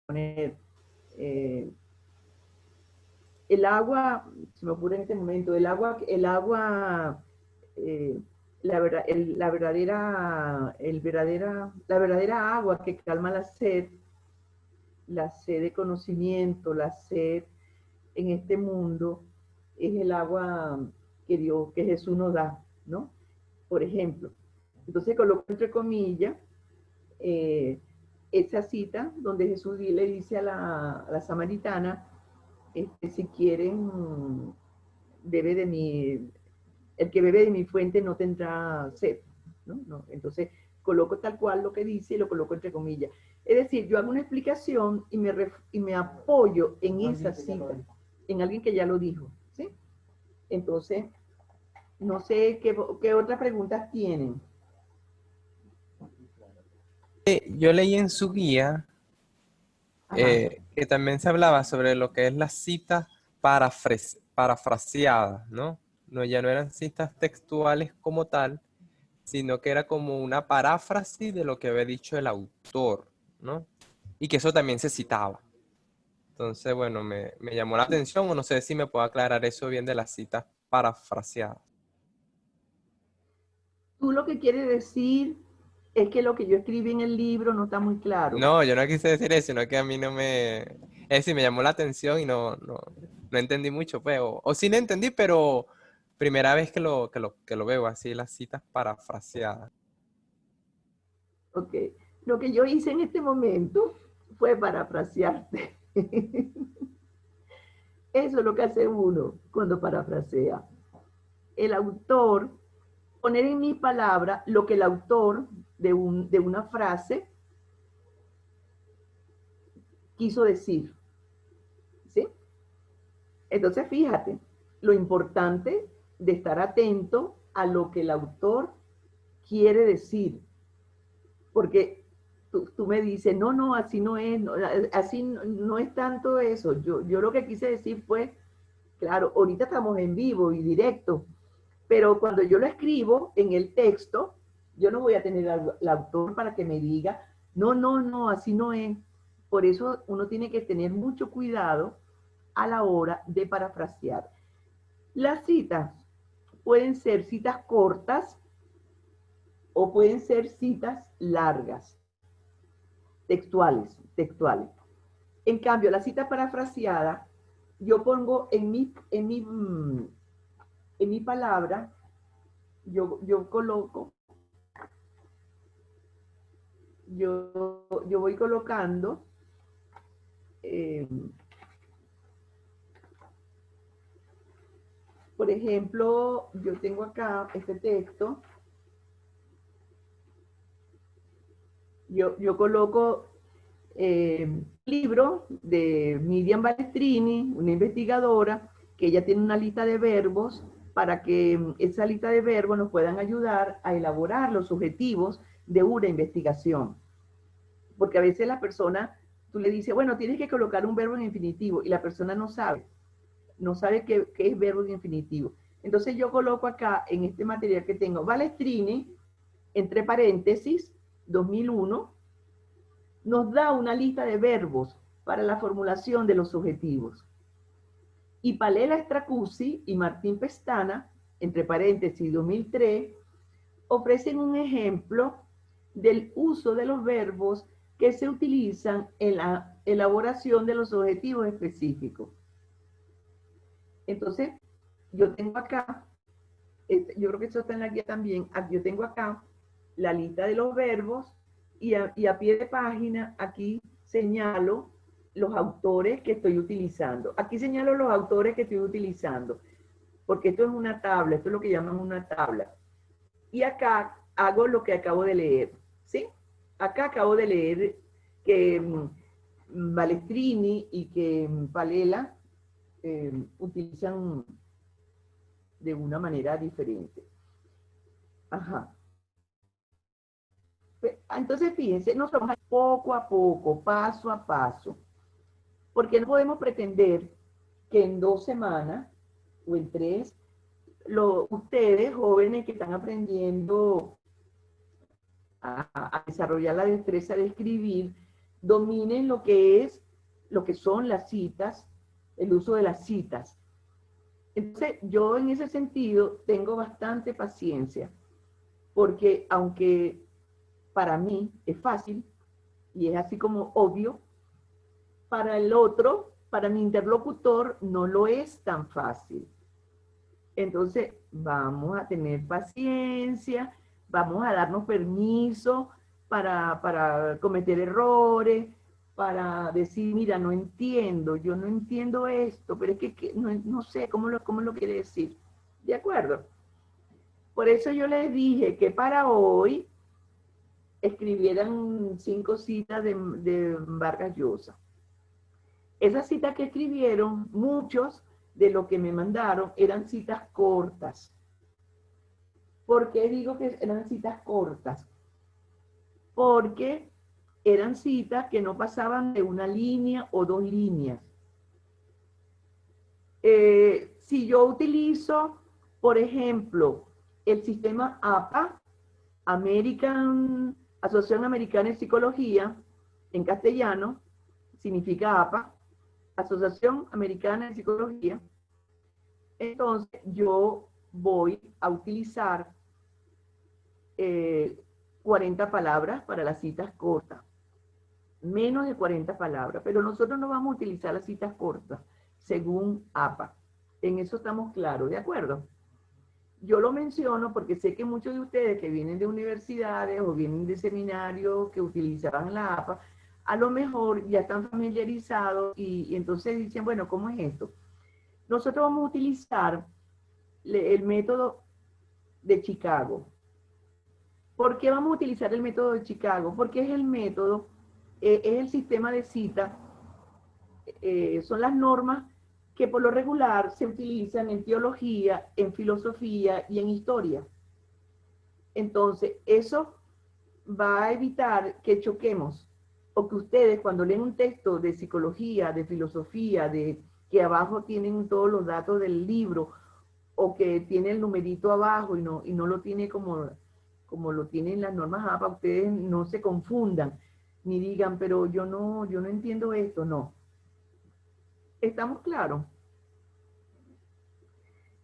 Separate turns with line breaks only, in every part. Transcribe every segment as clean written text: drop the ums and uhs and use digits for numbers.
poner, el agua, se me ocurre en este momento, el agua, la verdadera agua que calma la sed de conocimiento, la sed en este mundo, es el agua que Jesús nos da, ¿no? Por ejemplo. Entonces coloco entre comillas esa cita donde Jesús le dice a la samaritana, si quieren, bebe de mi, el que bebe de mi fuente no tendrá sed, ¿no? No. Entonces coloco tal cual lo que dice y lo coloco entre comillas. Es decir, yo hago una explicación y me apoyo en esa cita, en alguien que ya lo dijo, ¿sí? Entonces, no sé qué otras preguntas tienen.
Yo leí en su guía
Ajá.
que también se hablaba sobre lo que es las citas parafraseadas, ¿no? No, ya no eran citas textuales como tal, sino que era como una paráfrasis de lo que había dicho el autor, ¿no? Y que eso también se citaba. Entonces, bueno, me llamó la atención, o no sé si me puedo aclarar eso bien de las citas parafraseadas.
Tú lo que quieres decir es que lo que yo escribí en el libro no está muy claro.
No, yo no quise decir eso, sino que a mí no me... Es decir, me llamó la atención y no entendí mucho, pues. O sí lo entendí, pero primera vez que lo veo así, las citas parafraseadas.
Ok. Lo que yo hice en este momento fue parafrasearte. Eso es lo que hace uno cuando parafrasea. El autor, poner en mi palabra lo que el autor de una frase quiso decir. ¿Sí? Entonces, fíjate, lo importante de estar atento a lo que el autor quiere decir. Porque tú me dices, no, no, así no es, no, así no es tanto eso. Yo lo que quise decir fue, claro, ahorita estamos en vivo y directo, pero cuando yo lo escribo en el texto, yo no voy a tener al autor para que me diga, no, no, no, así no es. Por eso uno tiene que tener mucho cuidado a la hora de parafrasear. Las citas pueden ser citas cortas o pueden ser citas largas, textuales. En cambio, la cita parafraseada, yo pongo en mi palabra, yo coloco, yo voy colocando, eh, por ejemplo, yo tengo acá este texto, yo coloco libro de Miriam Balestrini, una investigadora, que ella tiene una lista de verbos para que esa lista de verbos nos puedan ayudar a elaborar los objetivos de una investigación. Porque a veces la persona, tú le dices, bueno, tienes que colocar un verbo en infinitivo y la persona no sabe qué es verbo en infinitivo. Entonces yo coloco acá en este material que tengo, Balestrini, entre paréntesis, 2001, nos da una lista de verbos para la formulación de los objetivos. Y Palela Stracuzzi y Martín Pestana, entre paréntesis 2003, ofrecen un ejemplo del uso de los verbos que se utilizan en la elaboración de los objetivos específicos. Entonces, yo tengo acá, yo creo que eso está en la guía también, yo tengo acá la lista de los verbos y a pie de página aquí señalo los autores que estoy utilizando. Aquí señalo los autores que estoy utilizando, porque esto es una tabla, esto es lo que llaman una tabla. Y acá hago lo que acabo de leer, ¿sí? Acá acabo de leer que Balestrini y que Palela utilizan de una manera diferente. Ajá. Entonces, fíjense, nos vamos poco a poco, paso a paso, porque no podemos pretender que en 2 semanas o en 3, ustedes, jóvenes que están aprendiendo a desarrollar la destreza de escribir, dominen lo que son las citas, el uso de las citas. Entonces, yo en ese sentido tengo bastante paciencia, porque aunque para mí es fácil y es así como obvio, para el otro, para mi interlocutor, no lo es tan fácil. Entonces, vamos a tener paciencia, vamos a darnos permiso para cometer errores, para decir, mira, no entiendo, yo no entiendo esto, pero es que no, no sé cómo lo quiere decir. ¿De acuerdo? Por eso yo les dije que para hoy escribieran 5 citas de Vargas Llosa. Esas citas que escribieron, muchos de lo que me mandaron eran citas cortas. ¿Por qué digo que eran citas cortas? Porque eran citas que no pasaban de una línea o 2 líneas. Si yo utilizo, por ejemplo, el sistema APA, Asociación Americana de Psicología, en castellano, significa APA, Asociación Americana de Psicología, entonces yo voy a utilizar 40 palabras para las citas cortas, menos de 40 palabras, pero nosotros no vamos a utilizar las citas cortas, según APA. En eso estamos claros, ¿de acuerdo? Yo lo menciono porque sé que muchos de ustedes que vienen de universidades o vienen de seminarios que utilizaban la APA, a lo mejor ya están familiarizados y entonces dicen, bueno, ¿cómo es esto? Nosotros vamos a utilizar el método de Chicago. ¿Por qué vamos a utilizar el método de Chicago? Porque es el método, es el sistema de cita, son las normas que por lo regular se utilizan en teología, en filosofía y en historia. Entonces, eso va a evitar que choquemos o que ustedes cuando leen un texto de psicología, de filosofía, de que abajo tienen todos los datos del libro o que tiene el numerito abajo y no lo tiene como lo tienen las normas APA, ustedes no se confundan ni digan, pero yo no entiendo esto, no. ¿Estamos claros?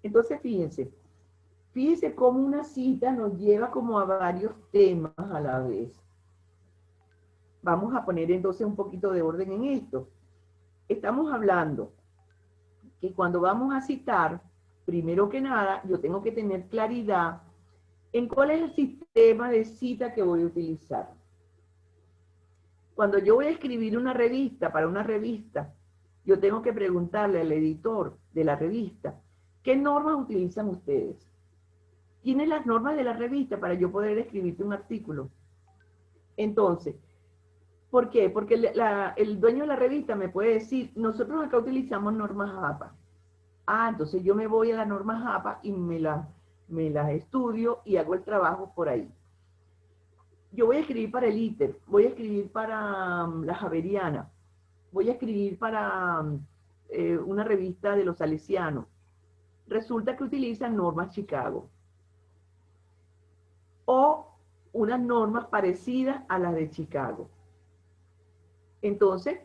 Entonces, fíjense cómo una cita nos lleva como a varios temas a la vez. Vamos a poner entonces un poquito de orden en esto. Estamos hablando que cuando vamos a citar, primero que nada, yo tengo que tener claridad en cuál es el sistema de cita que voy a utilizar. Cuando yo voy a escribir una revista, para una revista, yo tengo que preguntarle al editor de la revista, ¿qué normas utilizan ustedes? ¿Tienen las normas de la revista para yo poder escribirte un artículo? Entonces, ¿por qué? Porque el dueño de la revista me puede decir, nosotros acá utilizamos normas APA. Ah, entonces yo me voy a las normas APA y me las estudio y hago el trabajo por ahí. Yo voy a escribir para el ITER, voy a escribir para la Javeriana, voy a escribir para una revista de los salesianos. Resulta que utilizan normas Chicago. O unas normas parecidas a las de Chicago. Entonces,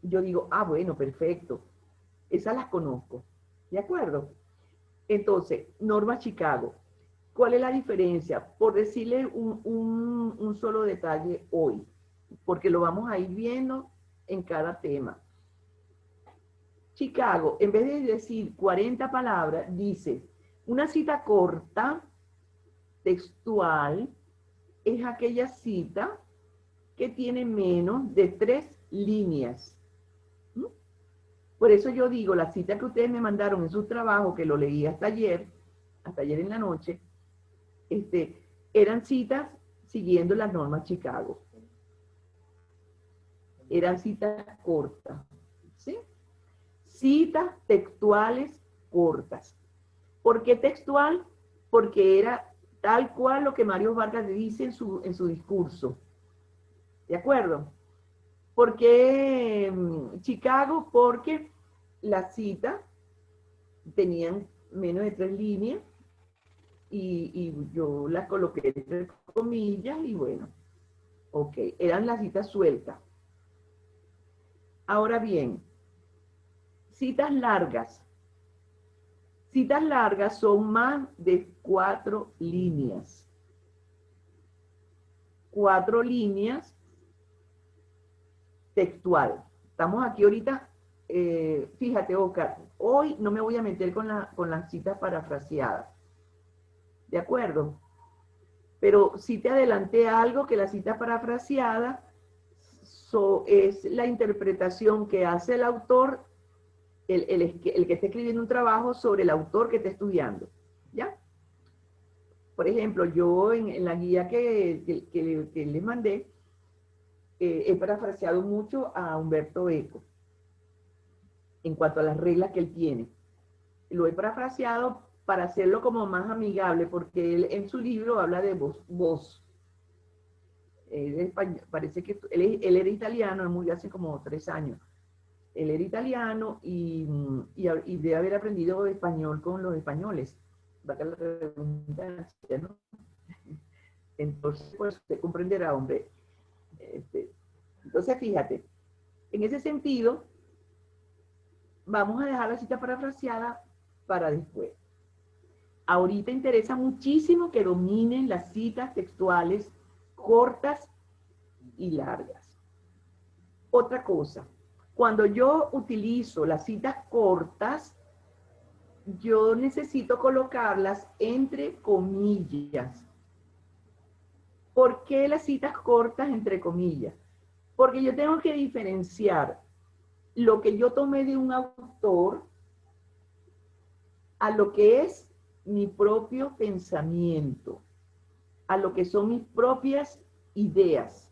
yo digo, ah, bueno, perfecto. Esas las conozco. ¿De acuerdo? Entonces, normas Chicago. ¿Cuál es la diferencia? Por decirle un solo detalle hoy, porque lo vamos a ir viendo en cada tema. Chicago, en vez de decir 40 palabras, dice, una cita corta, textual, es aquella cita que tiene menos de 3 líneas. Por eso yo digo, la cita que ustedes me mandaron en su trabajo, que lo leí hasta ayer en la noche, eran citas siguiendo las normas Chicago. Eran citas cortas, ¿sí? Citas textuales cortas. ¿Por qué textual? Porque era tal cual lo que Mario Vargas dice en su discurso. ¿De acuerdo? ¿Por qué Chicago? Porque las citas tenían menos de 3 líneas y yo las coloqué entre comillas y bueno, ok, eran las citas sueltas. Ahora bien, citas largas. Citas largas son más de 4 líneas. 4 líneas textual. Estamos aquí ahorita, fíjate, Oscar, hoy no me voy a meter con las citas parafraseadas. ¿De acuerdo? Pero sí te adelanté algo, que la cita parafraseada es la interpretación que hace el autor, el que está escribiendo un trabajo sobre el autor que está estudiando. ¿Ya? Por ejemplo, yo en la guía que les mandé, he parafraseado mucho a Humberto Eco en cuanto a las reglas que él tiene. Lo he parafraseado para hacerlo como más amigable, porque él en su libro habla de voz. Parece que él era italiano, él murió hace como 3 años. Él era italiano y debe haber aprendido español con los españoles. Vaca la redundancia, ¿no? Entonces, pues usted comprenderá, hombre. Entonces, fíjate, en ese sentido, vamos a dejar la cita parafraseada para después. Ahorita interesa muchísimo que dominen las citas textuales cortas y largas. Otra cosa, cuando yo utilizo las citas cortas, yo necesito colocarlas entre comillas. ¿Por qué las citas cortas entre comillas? Porque yo tengo que diferenciar lo que yo tomé de un autor a lo que es mi propio pensamiento, a lo que son mis propias ideas.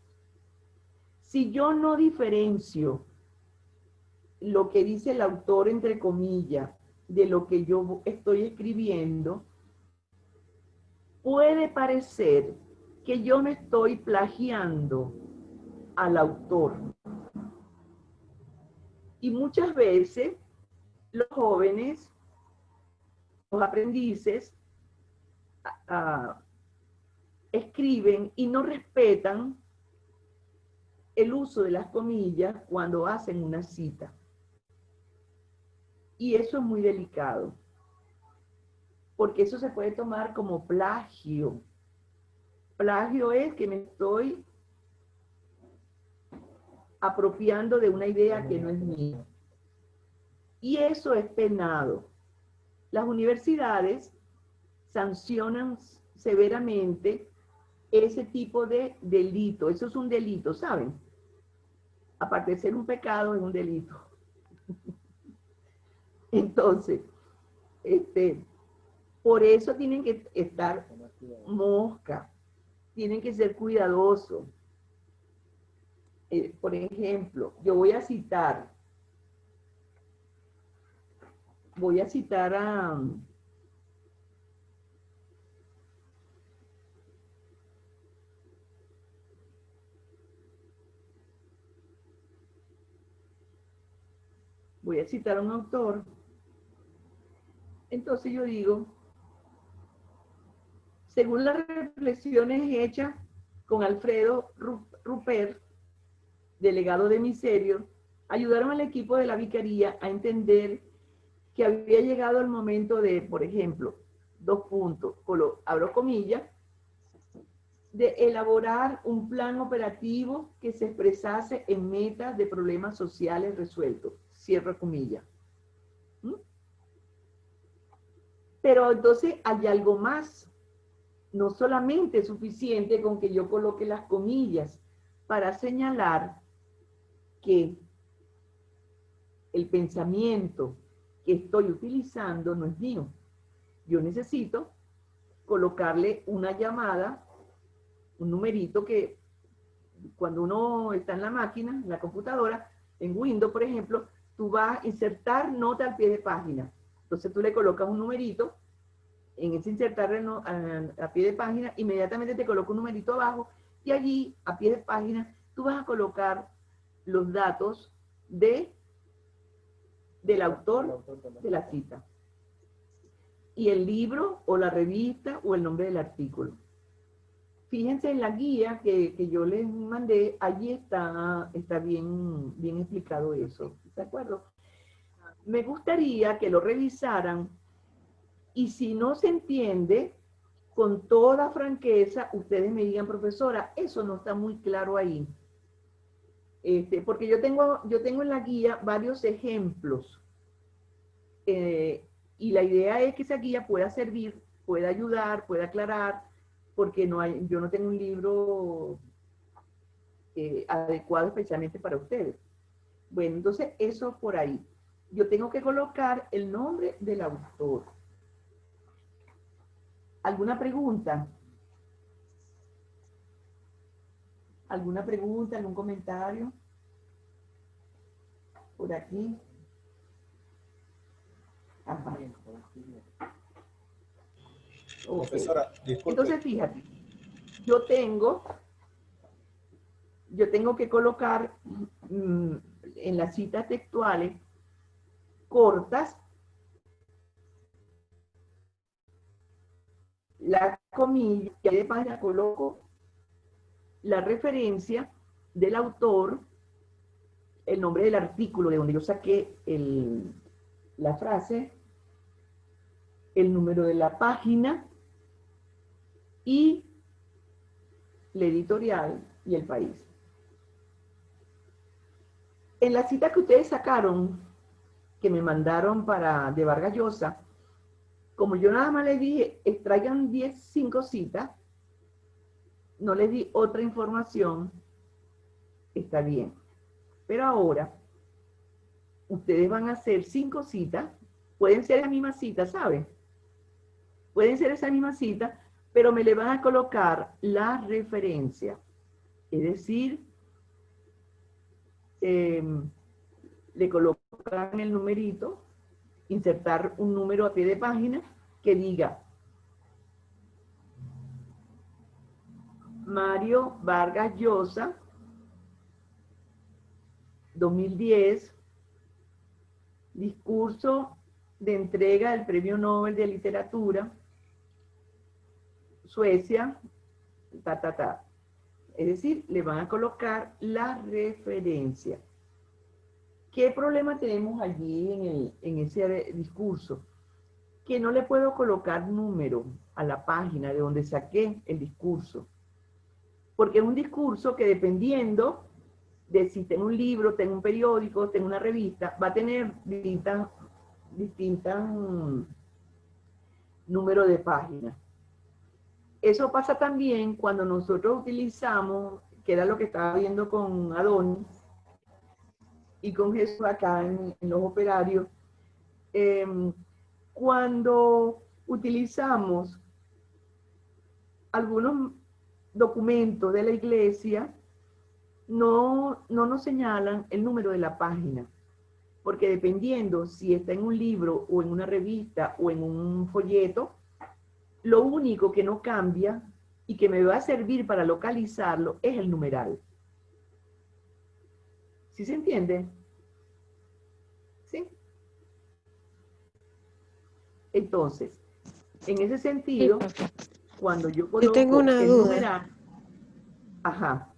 Si yo no diferencio lo que dice el autor, entre comillas, de lo que yo estoy escribiendo, puede parecer que yo me estoy plagiando al autor. Y muchas veces los jóvenes, los aprendices, escriben y no respetan el uso de las comillas cuando hacen una cita. Y eso es muy delicado, porque eso se puede tomar como plagio. Plagio es que me estoy apropiando de una idea que no es mía. Y eso es penado. Las universidades sancionan severamente ese tipo de delito. Eso es un delito, ¿saben? Aparte de ser un pecado, es un delito. Entonces, por eso tienen que estar mosca, tienen que ser cuidadosos. Por ejemplo, yo voy a citar a... Voy a citar a un autor. Entonces yo digo, según las reflexiones hechas con Alfredo Rupert, delegado de Miserio, ayudaron al equipo de la vicaría a entender que había llegado el momento de, por ejemplo, 2 puntos, abro comillas, de elaborar un plan operativo que se expresase en metas de problemas sociales resueltos, cierro comillas. ¿Mm? Pero entonces hay algo más. No solamente es suficiente con que yo coloque las comillas para señalar que el pensamiento que estoy utilizando no es mío. Yo necesito colocarle una llamada, un numerito que cuando uno está en la máquina, en la computadora, en Windows, por ejemplo, tú vas a insertar nota al pie de página. Entonces tú le colocas un numerito, en ese insertar a pie de página, inmediatamente te coloca un numerito abajo y allí, a pie de página, tú vas a colocar los datos del autor de la cita. Y el libro o la revista o el nombre del artículo. Fíjense en la guía que yo les mandé, allí está bien explicado eso, ¿de acuerdo? Me gustaría que lo revisaran y si no se entiende, con toda franqueza, ustedes me digan, profesora, eso no está muy claro ahí. Porque yo tengo en la guía varios ejemplos y la idea es que esa guía pueda servir, pueda ayudar, pueda aclarar, porque yo no tengo un libro adecuado especialmente para ustedes. Bueno, entonces eso por ahí. Yo tengo que colocar el nombre del autor. ¿Alguna pregunta? ¿Alguna pregunta, algún comentario? Por aquí. Ajá. Okay.
Profesora, disculpe.
Entonces, fíjate, yo tengo que colocar en las citas textuales cortas la comilla, y de página coloco la referencia del autor, el nombre del artículo de donde yo saqué la frase, el número de la página y la editorial y el país. En la cita que ustedes sacaron, que me mandaron de Vargas Llosa, como yo nada más les dije, extraigan 5 citas, no les di otra información, está bien. Pero ahora, ustedes van a hacer 5 citas, pueden ser la misma cita, ¿saben? Pueden ser esa misma cita, pero me le van a colocar la referencia. Es decir, le colocan el numerito, insertar un número a pie de página que diga Mario Vargas Llosa, 2010, discurso de entrega del Premio Nobel de Literatura, Suecia, Es decir, le van a colocar la referencia. ¿Qué problema tenemos allí en ese discurso? Que no le puedo colocar número a la página de donde saqué el discurso. Porque es un discurso que dependiendo de si tengo un libro, tengo un periódico, tengo una revista, va a tener distintas números de páginas. Eso pasa también cuando nosotros utilizamos, que era lo que estaba viendo con Adonis y con Jesús acá en los operarios, cuando utilizamos algunos documentos de la iglesia, no nos señalan el número de la página, porque dependiendo si está en un libro o en una revista o en un folleto, lo único que no cambia y que me va a servir para localizarlo es el numeral. ¿Sí se entiende? ¿Sí? Entonces, en ese sentido, cuando yo coloco
Yo tengo una
el
duda.
numeral, ajá.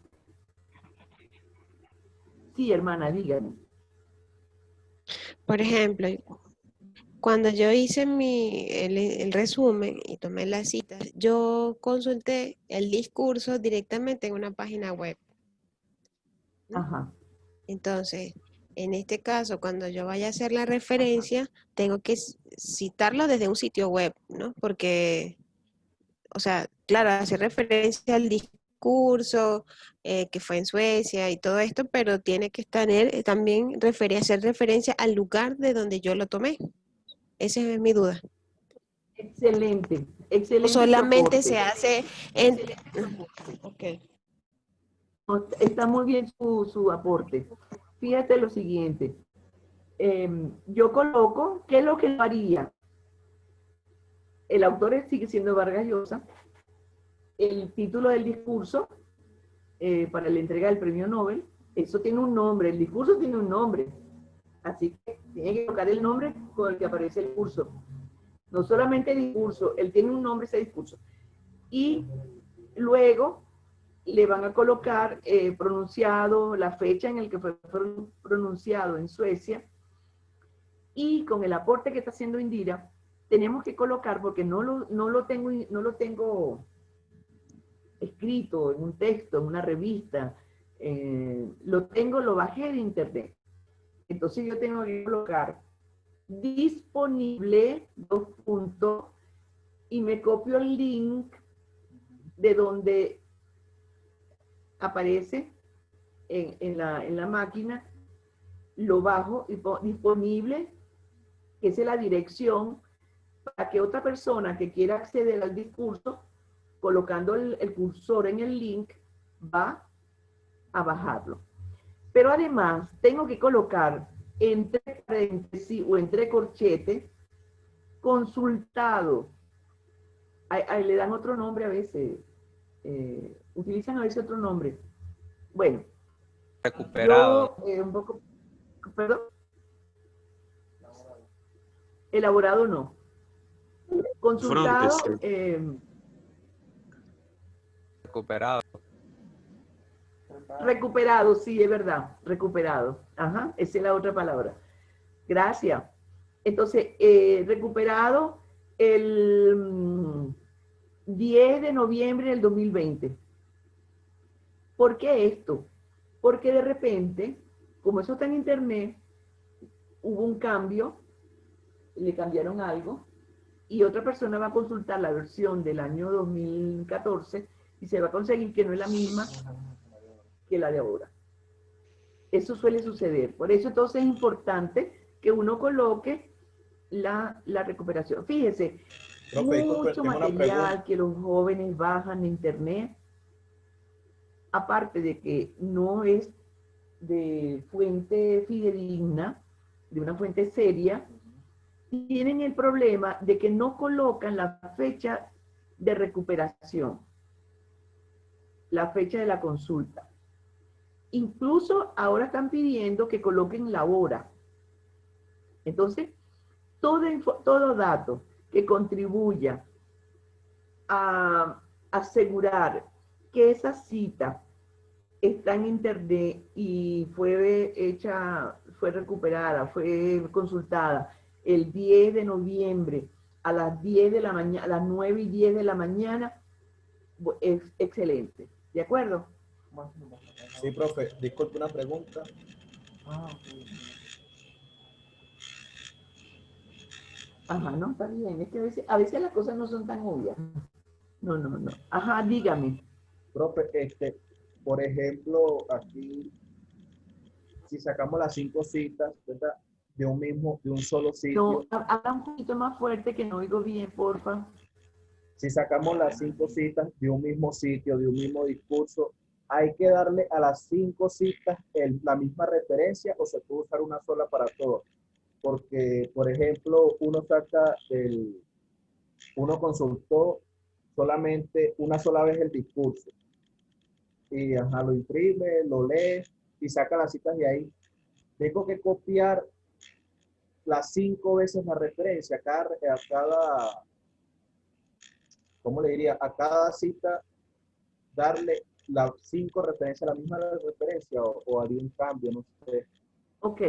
Sí, hermana, dígame.
Por ejemplo, cuando yo hice el resumen y tomé las citas, yo consulté el discurso directamente en una página web, ¿no?
Ajá.
Entonces, en este caso, cuando yo vaya a hacer la referencia, tengo que citarlo desde un sitio web, ¿no? Porque, o sea, claro, hacer referencia al discurso que fue en Suecia y todo esto, pero tiene que estar también hacer referencia al lugar de donde yo lo tomé. Esa es mi duda.
Excelente,
O
excelente su
solamente
aporte.
se hace en...
Okay. Está muy bien su aporte. Fíjate lo siguiente. Yo coloco, ¿qué es lo que haría? El autor sigue siendo Vargas Llosa. El título del discurso para la entrega del premio Nobel, eso tiene un nombre, el discurso tiene un nombre. Así que tiene que colocar el nombre con el que aparece el curso. No solamente el discurso, él tiene un nombre ese discurso. Y Luego le van a colocar pronunciado, la fecha en el que fue pronunciado en Suecia, y con el aporte que está haciendo Indira, tenemos que colocar, porque no lo tengo escrito en un texto, en una revista, lo bajé de internet. Entonces yo tengo que colocar disponible, dos puntos, y me copio el link de donde aparece en la máquina, lo bajo y pongo disponible, que es la dirección, para que otra persona que quiera acceder al discurso, colocando el cursor en el link, va a bajarlo. Pero además tengo que colocar entre paréntesis o entre corchetes, consultado. Ahí le dan otro nombre a veces. Utilizan a veces otro nombre. Bueno.
Recuperado.
Yo, un poco, perdón. Elaborado no. Consultado.
Recuperado.
Recuperado, sí, es verdad. Recuperado. Ajá, esa es la otra palabra. Gracias. Entonces, recuperado el 10 de noviembre del 2020. ¿Por qué esto? Porque de repente, como eso está en internet, hubo un cambio, le cambiaron algo, y otra persona va a consultar la versión del año 2014 y se va a conseguir que no es la misma que la de ahora. Eso suele suceder. Por eso entonces es importante que uno coloque la recuperación. Fíjese,
Profe,
mucho
tengo una
material
pregunta.
que los jóvenes bajan de internet, aparte de que no es de fuente fidedigna, de una fuente seria, tienen el problema de que no colocan la fecha de recuperación, la fecha de la consulta. Incluso ahora están pidiendo que coloquen la hora. Entonces, todo dato que contribuya a asegurar que esa cita está en internet y fue recuperada, fue consultada el 10 de noviembre a las 10 de la mañana, a las 9 y 10 de la mañana, es excelente. ¿De acuerdo?
Sí, profe, disculpe una pregunta.
Ajá, no, está bien. Es que a veces las cosas no son tan obvias. No. Ajá, dígame.
Profe, por ejemplo, aquí, si sacamos las 5 citas, ¿verdad? De un solo
No,
sitio,
habla un poquito más fuerte que no oigo bien, porfa.
si sacamos las 5 citas de un mismo sitio, de un mismo discurso, ¿hay que darle a las 5 citas la misma referencia o se puede usar una sola para todos? Porque, por ejemplo, uno consultó solamente una sola vez el discurso y ajá, lo imprime, lo lee y saca las citas de ahí. Tengo que copiar las 5 veces la referencia ¿cómo le diría? A cada cita darle las 5 referencias, la misma referencia o haría un cambio, no sé.
Ok,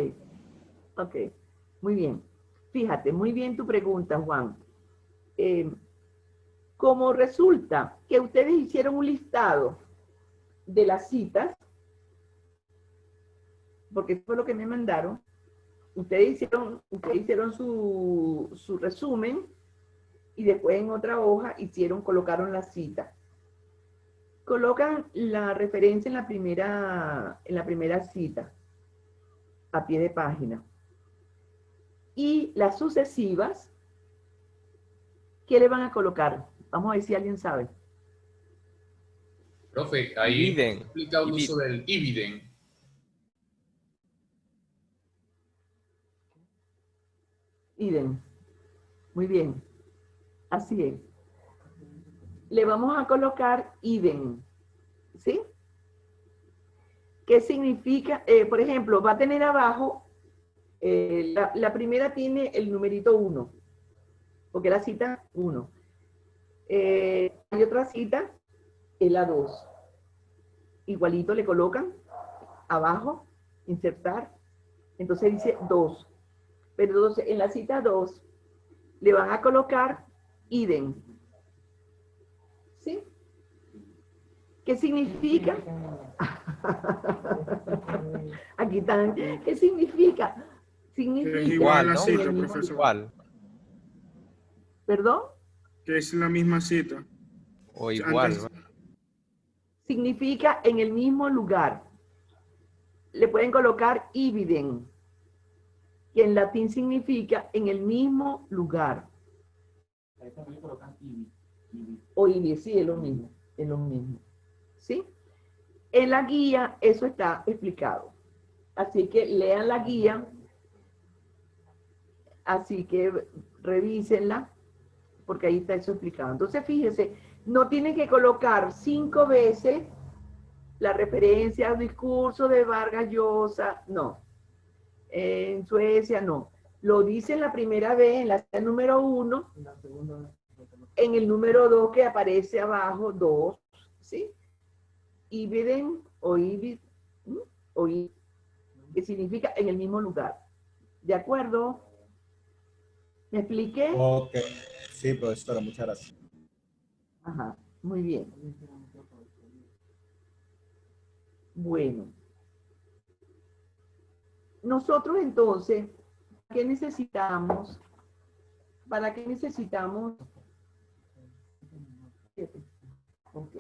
muy bien. Fíjate, muy bien tu pregunta, Juan. Como resulta que ustedes hicieron un listado de las citas, porque eso fue lo que me mandaron, ustedes hicieron su resumen y después en otra hoja colocaron la cita. Colocan la referencia en la primera cita, a pie de página. Y las sucesivas, ¿qué le van a colocar? Vamos a ver si alguien sabe.
Profe, ahí
Ibiden.
explica el uso del ibiden.
Idem. Muy bien. Así es. Le vamos a colocar idem. ¿Sí? ¿Qué significa? Por ejemplo, va a tener abajo, la primera tiene el numerito 1, porque la cita 1. Hay otra cita, es la 2. Igualito le colocan abajo, insertar, entonces dice 2. Pero entonces en la cita 2 le van a colocar idem. ¿Sí? ¿Qué significa? Aquí están. ¿Qué significa? Significa
Que es igual
Igual,
la
¿no?
cita,
en el mismo
profesor.
lugar.
Igual.
¿Perdón?
Que es la misma cita.
O igual,
Antes,
¿no?
Significa en el mismo lugar. Le pueden colocar ibidem, que en latín significa en el mismo lugar. O ibi, sí, es lo mismo. Es lo mismo. ¿Sí? En la guía eso está explicado. Así que lean la guía. Así que revísenla, porque ahí está eso explicado. Entonces, fíjense, no tienen que colocar 5 veces la referencia al discurso de Vargas Llosa, no. En Suecia, no. Lo dice la primera vez, en la cita número 1, en el número 2 que aparece abajo, 2, ¿sí? Ibiden o ibid, o ibid, que significa en el mismo lugar. ¿De acuerdo? ¿Me expliqué?
Ok. Sí, profesora, muchas gracias.
Ajá, muy bien. Bueno. Nosotros entonces, ¿qué necesitamos? ¿Para qué necesitamos? Ok,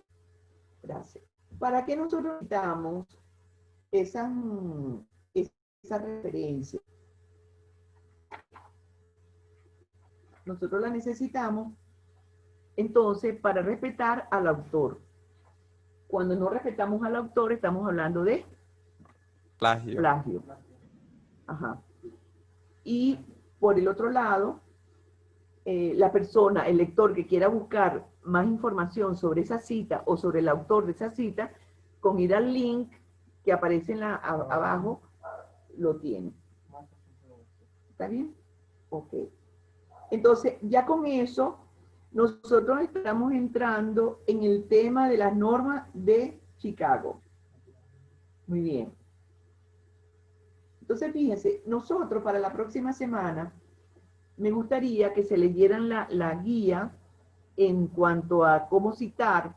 gracias. ¿Para qué nosotros necesitamos esa, esa referencia? Nosotros la necesitamos entonces para respetar al autor. Cuando no respetamos al autor, estamos hablando de
Plagio.
plagio. Ajá. Y por el otro lado, la persona, el lector que quiera buscar más información sobre esa cita o sobre el autor de esa cita, con ir al link que aparece en abajo, lo tiene. ¿Está bien? Ok. Entonces, ya con eso, nosotros estamos entrando en el tema de las normas de Chicago. Muy bien. Entonces, fíjense, nosotros para la próxima semana, me gustaría que se leyeran la guía en cuanto a cómo citar,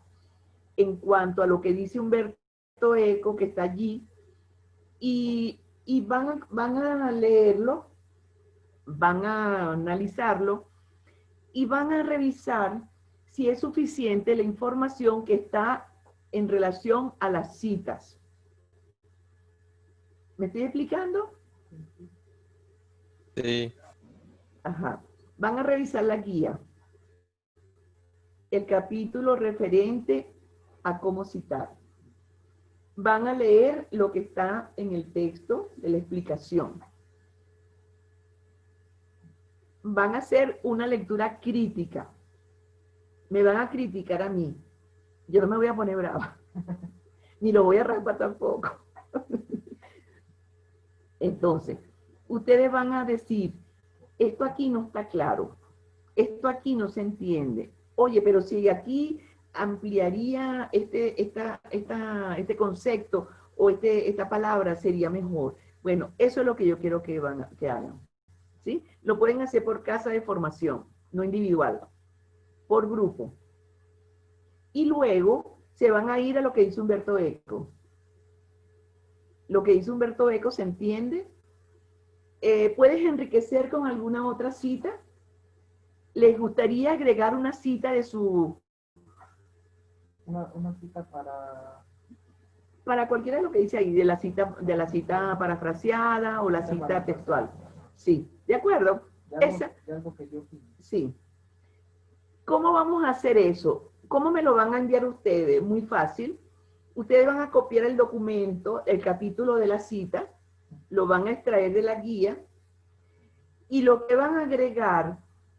en cuanto a lo que dice Humberto Eco, que está allí, y van a leerlo, van a analizarlo, y van a revisar si es suficiente la información que está en relación a las citas. ¿Me estoy explicando?
Sí.
Ajá. Van a revisar la guía, el capítulo referente a cómo citar. Van a leer lo que está en el texto de la explicación. Van a hacer una lectura crítica. Me van a criticar a mí. Yo no me voy a poner brava. Ni lo voy a raspar tampoco. Entonces, ustedes van a decir, esto aquí no está claro. Esto aquí no se entiende. Oye, pero si aquí ampliaría este concepto o esta palabra sería mejor. Bueno, eso es lo que yo quiero que hagan. ¿Sí? Lo pueden hacer por casa de formación, no individual, por grupo. Y luego se van a ir a lo que dice Humberto Eco. Lo que dice Humberto Eco se entiende. ¿Puedes enriquecer con alguna otra cita? ¿Les gustaría agregar una cita de su...
Una cita para...
Para cualquiera de lo que dice ahí, de la cita parafraseada o la cita textual. Sí, ¿de acuerdo?
De algo que yo opino.
Sí. ¿Cómo vamos a hacer eso? ¿Cómo me lo van a enviar ustedes? Muy fácil. Ustedes van a copiar el documento, el capítulo de la cita, lo van a extraer de la guía y lo que van a agregar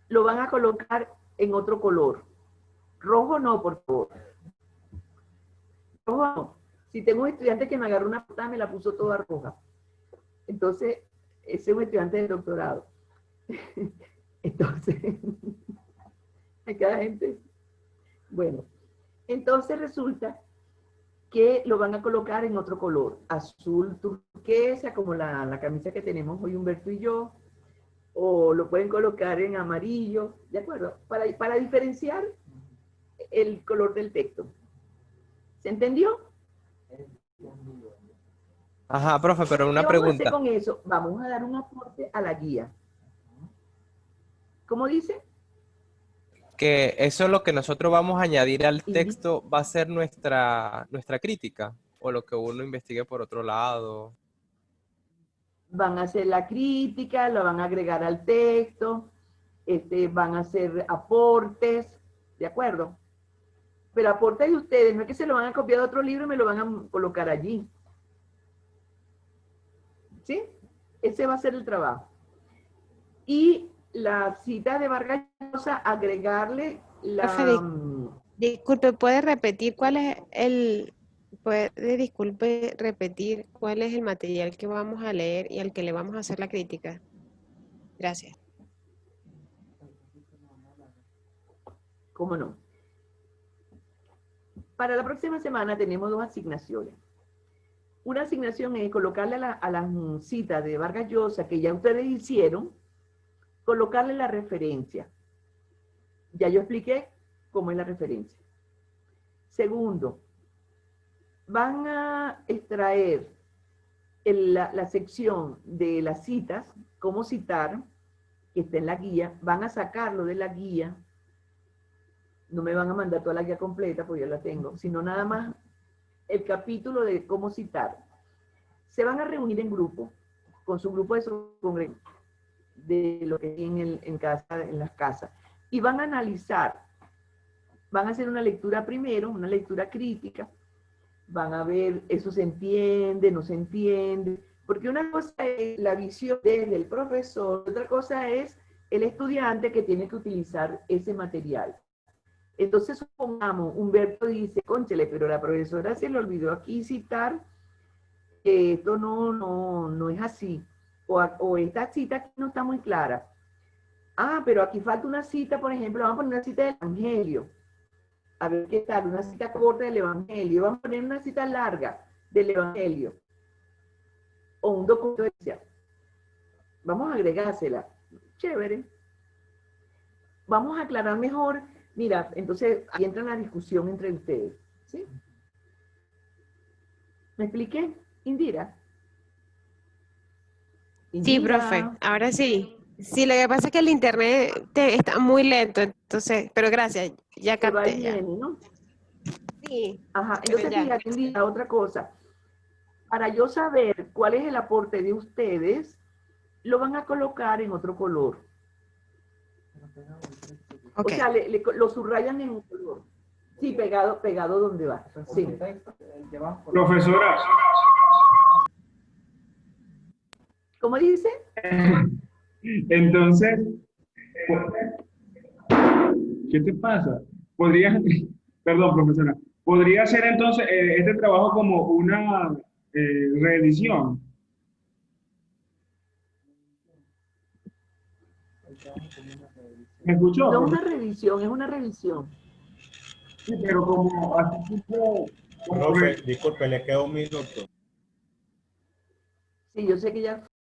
lo van a colocar en otro color. Rojo no, por favor. Rojo no. Si tengo un estudiante que me agarró una portada, me la puso toda roja. Entonces, ese es un estudiante de doctorado. Entonces, hay cada gente. Bueno, Entonces resulta que lo van a colocar en otro color, azul turquesa, como la camisa que tenemos hoy Humberto y yo, o lo pueden colocar en amarillo, ¿de acuerdo? Para diferenciar el color del texto. ¿Se entendió?
Ajá, profe, pero una
¿Qué vamos a hacer
pregunta.
con eso? Vamos a dar un aporte a la guía. ¿Cómo dice?
Que eso es lo que nosotros vamos a añadir al
Indi-
texto, va a ser nuestra crítica, o lo que uno investigue por otro lado.
Van a hacer la crítica, la van a agregar al texto, van a hacer aportes, ¿de acuerdo? Pero aportes de ustedes, no es que se lo van a copiar de otro libro y me lo van a colocar allí. ¿Sí? Ese va a ser el trabajo. Y la cita de Vargas Llosa, agregarle
Profe, disculpe, ¿puede repetir disculpe repetir cuál es el material que vamos a leer y al que le vamos a hacer la crítica? Gracias.
¿Cómo no? Para la próxima semana tenemos 2 asignaciones. Una asignación es colocarle a las citas de Vargas Llosa que ya ustedes hicieron, colocarle la referencia. Ya yo expliqué cómo es la referencia. Segundo, van a extraer la sección de las citas, cómo citar, que está en la guía, van a sacarlo de la guía, no me van a mandar toda la guía completa, porque yo la tengo, sino nada más el capítulo de cómo citar. Se van a reunir en grupo, con su grupo de congreso, de lo que tienen en las casas, y van a analizar, van a hacer una lectura primero, una lectura crítica, van a ver, eso se entiende, no se entiende, porque una cosa es la visión desde el profesor, otra cosa es el estudiante que tiene que utilizar ese material. Entonces, supongamos, Humberto dice, cónchale, pero la profesora se le olvidó aquí citar que esto no es así, o esta cita aquí no está muy clara. Ah, pero aquí falta una cita, por ejemplo, vamos a poner una cita del Evangelio. A ver qué tal, una cita corta del Evangelio. Vamos a poner una cita larga del Evangelio. O un documento de iglesia. Vamos a agregársela. Chévere. Vamos a aclarar mejor. Mira, entonces ahí entra la discusión entre ustedes. ¿Sí? ¿Me expliqué? Indira.
Sí, profe, ahora sí. Sí, lo que pasa es que el internet está muy lento, entonces, pero gracias, ya
Que va y
capté, ya.
viene, ¿no?
Sí,
Ajá,
pero
entonces
ya.
fíjate, Indira, otra cosa. Para yo saber cuál es el aporte de ustedes, lo van a colocar en otro color.
Ok.
O sea, lo subrayan en un color. Sí, pegado donde va. Sí.
Profesora,
¿Cómo dice?
entonces, ¿qué te pasa? Podría, perdón, profesora, podría ser entonces este trabajo como una reedición. ¿Me escuchó,
No es
profesor?
una revisión, es una revisión.
Sí, pero como así como
Profe, disculpe, le queda un minuto.
Sí, yo sé que ya